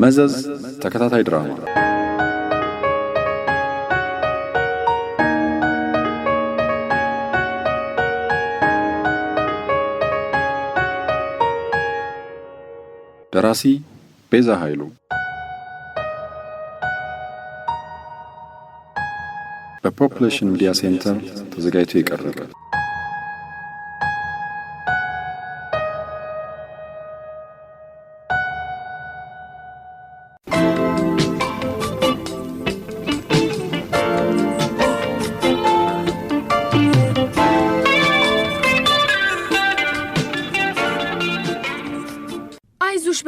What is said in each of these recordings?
መዘዝ ተከታታይ ድራማ ደራሲ ቤዛ ኃይሉ በፖፑሌሽን ሚዲያ ሴንተር ተዘጋጅቶ የቀረበ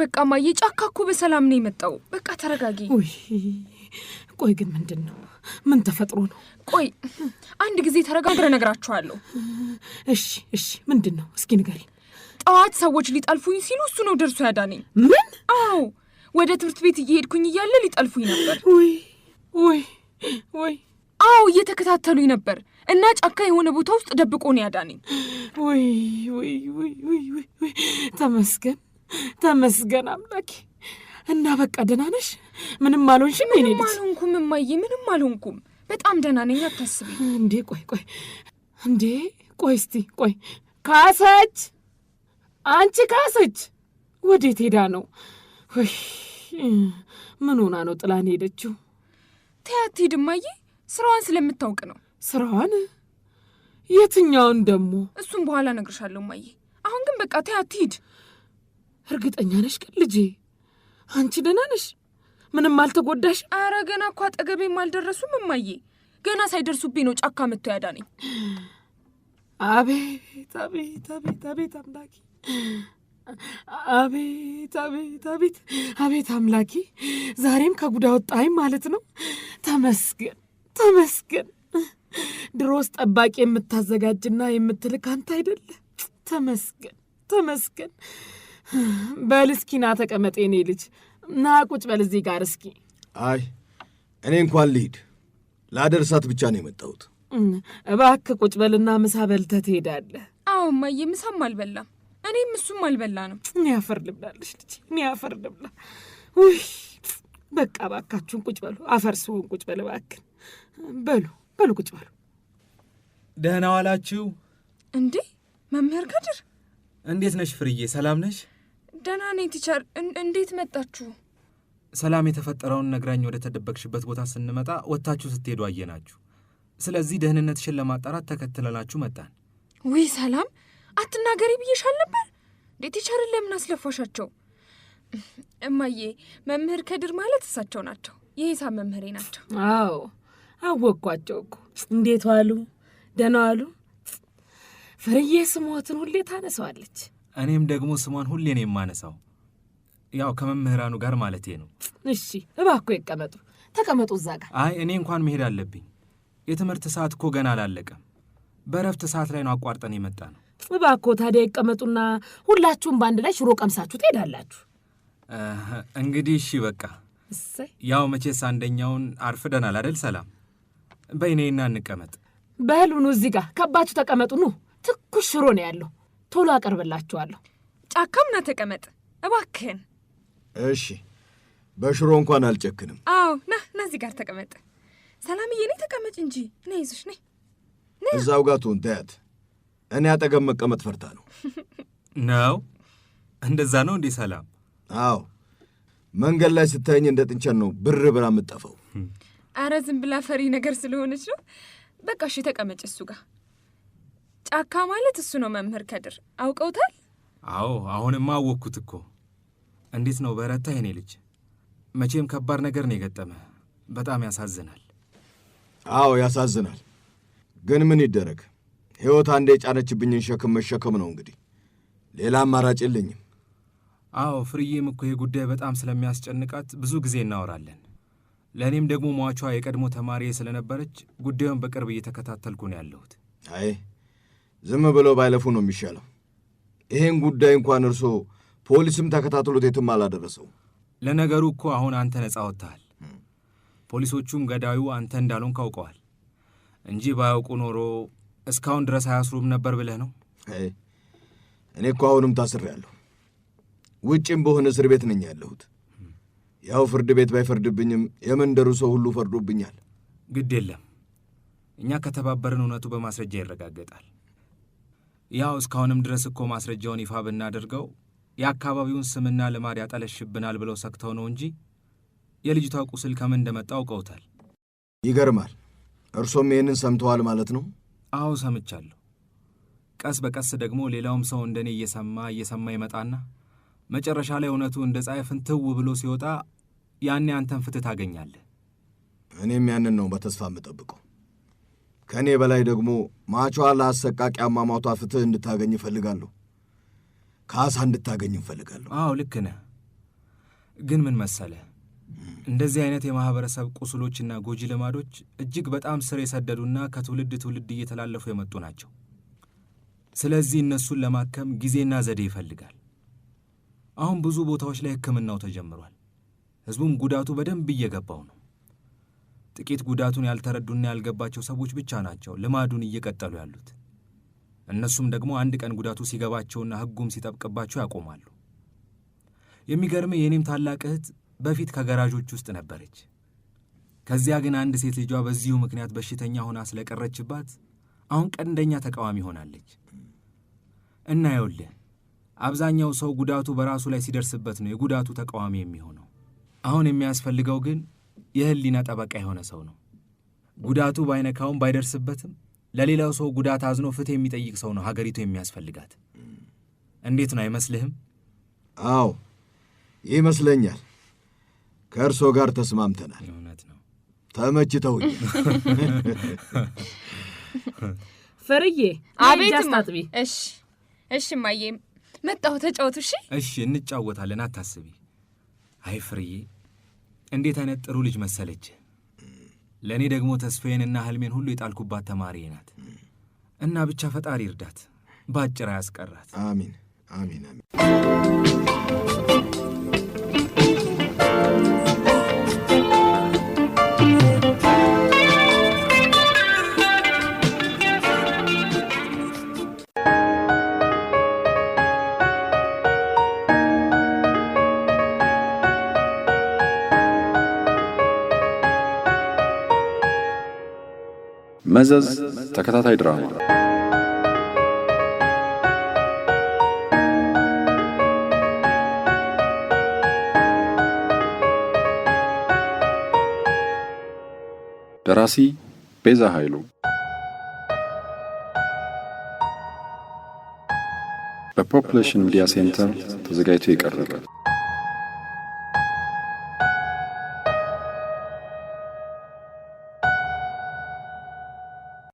በቃ ማዬ ጫካ እኮ በሰላም ነው የመጣው። በቃ ተረጋጊ። ቆይ ግን ምንድነው? ምን ተፈጥሮ ነው? ቆይ አንድ ጊዜ ተረጋግረ ነግራችኋለሁ። እሺ ምንድነው? እስኪ ንገሪ። ጠዋት ሰዎች ሊጠልፉኝ ሲሉ እሱ ነው ደርሶ ያዳነኝ። ምን? አዎ ወደ ትምህርት ቤት እየሄድኩኝ እያለ ሊጠልፉኝ ነበር። ወይ አዎ እየተከታተሉኝ ነበር እና ጫካ የሆነ ቦታ ውስጥ ደብቆ ነው ያዳነኝ። ወይ ተመስገን አምላኬ። እና በቃ ደህና ነሽ? ምንም አልሆንሽም? የኔ ልጅ ምንም አልሆንኩም እማዬ፣ ምንም አልሆንኩም። በጣም ደህና ነኝ፣ አታስቢ። እንዴ ቆይ እስቲ ካሰች፣ አንቺ ካሰች ወዴት ሄዳ ነው? ምን ሆና ነው ጥላን ሄደችው? ተያት ሂድ እማዬ፣ ስራዋን ስለምታውቅ ነው። ስራዋን? የትኛውን ደግሞ? እሱም በኋላ እነግርሻለሁ እማዬ። አሁን ግን በቃ ተያት ሂድ። እርግጠኛ ነሽ ግን ልጄ? አንቺ ደህና ነሽ? ምንም አልተጎዳሽ? አረ ገና እኮ አጠገቤም አልደረሱም እማዬ። ገና ሳይደርሱብኝ ነው ጫካ መጥቶ ያዳነኝ። አቤት አምላኬ! አቤት አምላኬ! ዛሬም ከጉዳ ወጣኝ ማለት ነው። ተመስገን። ድሮስ ጠባቂ የምታዘጋጅና የምትልክ አንተ አይደለ? ተመስገን። በል እስኪ ና ተቀመጥ የኔ ልጅ። ና ቁጭ በል እዚህ ጋር እስኪ። አይ እኔ እንኳን ልሂድ፣ ላደርሳት ብቻ ነው የመጣሁት። እባክህ ቁጭ በልና ምሳ በልተህ ትሄዳለህ። አዎ እማዬ፣ ምሳም አልበላም፣ እኔም እሱም አልበላንም። እኔ አፈር ልብላለች ልጅ፣ እኔ አፈር ልብላ። ውይ በቃ እባካችሁን ቁጭ በሉ። አፈር ስሆን ቁጭ በል እባክህ። በሉ ቁጭ በሉ። ደህና ዋላችሁ። እንዴ መምህር ከድር፣ እንዴት ነሽ ፍርዬ? ሰላም ነሽ? ደህና ነኝ ቲቸር። እንዴት መጣችሁ? ሰላም የተፈጠረውን ነግራኝ ወደ ተደበቅሽበት ቦታ ስንመጣ ወጥታችሁ ስትሄዱ አየናችሁ። ስለዚህ ደህንነትሽን ለማጣራት ተከትለናችሁ መጣን። ውይ ሰላም፣ አትናገሪ ብዬሻል ነበር። ቲቸርን ለምን አስለፋሻቸው? እማዬ፣ መምህር ከድር ማለት እሳቸው ናቸው። የሂሳብ መምህሬ ናቸው። አዎ አወቅኳቸው እኮ። እንዴት ዋሉ? ደህና ዋሉ? ፍርዬ ስሞትን ሁሌ ታነሳዋለች። እኔም ደግሞ ስሟን ሁሌ ነው የማነሳው፣ ያው ከመምህራኑ ጋር ማለቴ ነው። እሺ እባክዎ ይቀመጡ። ተቀመጡ እዛ ጋር። አይ እኔ እንኳን መሄድ አለብኝ። የትምህርት ሰዓት እኮ ገና አላለቀም። በረፍት ሰዓት ላይ ነው አቋርጠን የመጣ ነው። እባክዎ ታዲያ ይቀመጡና ሁላችሁም በአንድ ላይ ሽሮ ቀምሳችሁ ትሄዳላችሁ። እንግዲህ እሺ በቃ። ያው መቼስ አንደኛውን አርፍደናል አይደል? ሰላም በይኔና እንቀመጥ። በህሉኑ እዚህ ጋር ከባችሁ ተቀመጡ። ኑ ትኩስ ሽሮ ነው ያለው፣ ቶሎ አቀርብላችኋለሁ። ጫካም ና ተቀመጥ እባክህን። እሺ በሽሮ እንኳን አልጨክንም። አዎ ና እዚህ ጋር ተቀመጥ። ሰላምዬ ነይ ተቀመጭ እንጂ። ነይ ይዘሽ ነይ። እዛው ጋር ትሁን፣ ተያት። እኔ አጠገብ መቀመጥ ፈርታ ነው። እንደዛ ነው እንዴ ሰላም? አዎ መንገድ ላይ ስታየኝ እንደ ጥንቸል ነው ብር ብራ የምጠፋው። አረ ዝም ብላ ፈሪ ነገር ስለሆነች ነው። በቃ እሺ ተቀመጭ እሱ ጋር። ጫካ ማለት እሱ ነው መምህር ከድር፣ አውቀውታል? አዎ አሁንማ አወቅኩት እኮ። እንዴት ነው በረታ የኔ ልጅ? መቼም ከባድ ነገር ነው የገጠመ። በጣም ያሳዝናል። አዎ ያሳዝናል፣ ግን ምን ይደረግ። ሕይወት አንዴ የጫነችብኝን ሸክም መሸከም ነው እንግዲህ፣ ሌላ አማራጭ የለኝም። አዎ ፍርዬም እኮ ይህ ጉዳይ በጣም ስለሚያስጨንቃት ብዙ ጊዜ እናወራለን። ለእኔም ደግሞ ሟቿ የቀድሞ ተማሪ ስለነበረች ጉዳዩን በቅርብ እየተከታተልኩ ነው ያለሁት። አይ ዝም ብለው ባይለፉ ነው የሚሻለው። ይሄን ጉዳይ እንኳን እርሶ ፖሊስም ተከታትሎት የትም አላደረሰው። ለነገሩ እኮ አሁን አንተ ነጻ ወጥተሃል። ፖሊሶቹም ገዳዩ አንተ እንዳልሆንክ አውቀዋል እንጂ ባያውቁ ኖሮ እስካሁን ድረስ አያስሩም ነበር ብለህ ነው? እኔ እኮ አሁንም ታስሬያለሁ። ውጭም በሆነ እስር ቤት ነኝ ያለሁት። ያው ፍርድ ቤት ባይፈርድብኝም የመንደሩ ሰው ሁሉ ፈርዶብኛል። ግድ የለም፣ እኛ ከተባበርን እውነቱ በማስረጃ ይረጋገጣል። ያው እስካሁንም ድረስ እኮ ማስረጃውን ይፋ ብናደርገው የአካባቢውን ስምና ልማድ ያጠለሽብናል ብለው ሰግተው ነው እንጂ የልጅቷ ቁስል ከምን እንደመጣ አውቀውታል። ይገርማል። እርሶም ይህንን ሰምተዋል ማለት ነው? አዎ ሰምቻለሁ። ቀስ በቀስ ደግሞ ሌላውም ሰው እንደኔ እየሰማ ይመጣና መጨረሻ ላይ እውነቱ እንደ ፀሐይ ፍንትው ብሎ ሲወጣ ያኔ አንተን ፍትህ ታገኛለህ። እኔም ያንን ነው በተስፋ የምጠብቀው። ከእኔ በላይ ደግሞ ማቿ ለአሰቃቂ አሟሟቷ ፍትህ እንድታገኝ እፈልጋለሁ። ካሳ እንድታገኝ እፈልጋለሁ። አዎ ልክ ነህ። ግን ምን መሰለህ፣ እንደዚህ አይነት የማህበረሰብ ቁስሎችና ጎጂ ልማዶች እጅግ በጣም ስር የሰደዱና ከትውልድ ትውልድ እየተላለፉ የመጡ ናቸው። ስለዚህ እነሱን ለማከም ጊዜና ዘዴ ይፈልጋል። አሁን ብዙ ቦታዎች ላይ ሕክምናው ተጀምሯል። ሕዝቡም ጉዳቱ በደንብ እየገባው ነው። ጥቂት ጉዳቱን ያልተረዱና ያልገባቸው ሰዎች ብቻ ናቸው ልማዱን እየቀጠሉ ያሉት። እነሱም ደግሞ አንድ ቀን ጉዳቱ ሲገባቸውና ሕጉም ሲጠብቅባቸው ያቆማሉ። የሚገርም የኔም ታላቅ እህት በፊት ከገራዦች ውስጥ ነበረች። ከዚያ ግን አንድ ሴት ልጇ በዚሁ ምክንያት በሽተኛ ሆና ስለቀረችባት አሁን ቀንደኛ ተቃዋሚ ሆናለች። እና ይኸውልህ አብዛኛው ሰው ጉዳቱ በራሱ ላይ ሲደርስበት ነው የጉዳቱ ተቃዋሚ የሚሆነው። አሁን የሚያስፈልገው ግን የህሊና ጠበቃ የሆነ ሰው ነው። ጉዳቱ ባይነካውም ባይደርስበትም ለሌላው ሰው ጉዳት አዝኖ ፍትህ የሚጠይቅ ሰው ነው ሀገሪቱ የሚያስፈልጋት። እንዴት ነው አይመስልህም? አዎ ይመስለኛል። ከእርሶ ጋር ተስማምተናል። እውነት ነው። ተመችተውኝ። ፍርዬ አቤት አስታጥቢ። እሺ ማዬ መጣሁ። ተጫወቱ። እሺ እንጫወታለን፣ አታስቢ። አይ ፍርዬ እንዴት አይነት ጥሩ ልጅ መሰለች። ለእኔ ደግሞ ተስፋዬንና ህልሜን ሁሉ የጣልኩባት ተማሪ ናት። እና ብቻ ፈጣሪ ይርዳት፣ ባጭር ያስቀራት። አሚን አሚን አሚን። መዘዝ ተከታታይ ድራማ ደራሲ ቤዛ ኃይሉ፣ በፖፑሌሽን ሚዲያ ሴንተር ተዘጋጅቶ የቀረበ